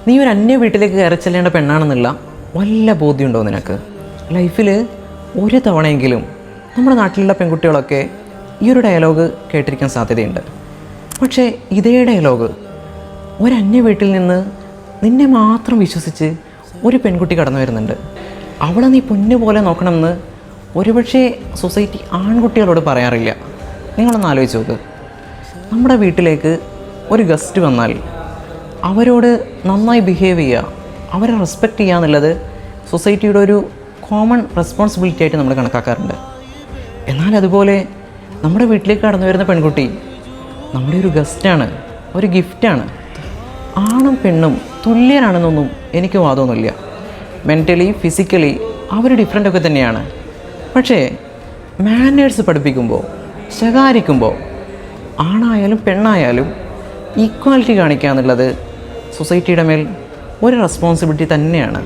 നീ ഒരു അന്യ വീട്ടിലേക്ക് കയറി ചെല്ലേണ്ട പെണ്ണാണെന്നുള്ള വല്ല ബോധ്യമുണ്ടോ നിനക്ക്? ലൈഫിൽ ഒരു തവണയെങ്കിലും നമ്മുടെ നാട്ടിലുള്ള പെൺകുട്ടികളൊക്കെ ഈ ഒരു ഡയലോഗ് കേട്ടിരിക്കാൻ സാധ്യതയുണ്ട്. പക്ഷേ ഇതേ ഡയലോഗ് ഒരന്യ വീട്ടിൽ നിന്ന് നിന്നെ മാത്രം വിശ്വസിച്ച് ഒരു പെൺകുട്ടി കടന്നു വരുന്നുണ്ട്. അവളെ നീ പൊന്നു പോലെ നോക്കണമെന്ന് ഒരുപക്ഷെ സൊസൈറ്റി ആൺകുട്ടികളോട് പറയാറില്ല. നിങ്ങളൊന്ന് ആലോചിച്ച് നോക്ക്. നമ്മുടെ വീട്ടിലേക്ക് ഒരു ഗസ്റ്റ് വന്നാൽ അവരോട് നന്നായി ബിഹേവ് ചെയ്യുക, അവരെ റെസ്പെക്റ്റ് ചെയ്യുക എന്നുള്ളത് സൊസൈറ്റിയുടെ ഒരു കോമൺ റെസ്പോൺസിബിലിറ്റി ആയിട്ട് നമ്മൾ കണക്കാക്കാറുണ്ട്. എന്നാൽ അതുപോലെ നമ്മുടെ വീട്ടിലേക്ക് കടന്നു വരുന്ന പെൺകുട്ടി നമ്മുടെ ഒരു ഗസ്റ്റാണ്, ഒരു ഗിഫ്റ്റാണ്. ആണും പെണ്ണും തുല്യരാണെന്നൊന്നും എനിക്ക് വാദമൊന്നുമില്ല. മെൻ്റലി ഫിസിക്കലി അവർ ഡിഫറെൻ്റൊക്കെ തന്നെയാണ്. പക്ഷേ മാനേഴ്സ് പഠിപ്പിക്കുമ്പോൾ, ശകാരിക്കുമ്പോൾ ആണായാലും പെണ്ണായാലും ഈക്വാലിറ്റി കാണിക്കുക എന്നുള്ളത് സൊസൈറ്റിയുടെ മേൽ ഒരു റെസ്പോൺസിബിലിറ്റി തന്നെയാണ്.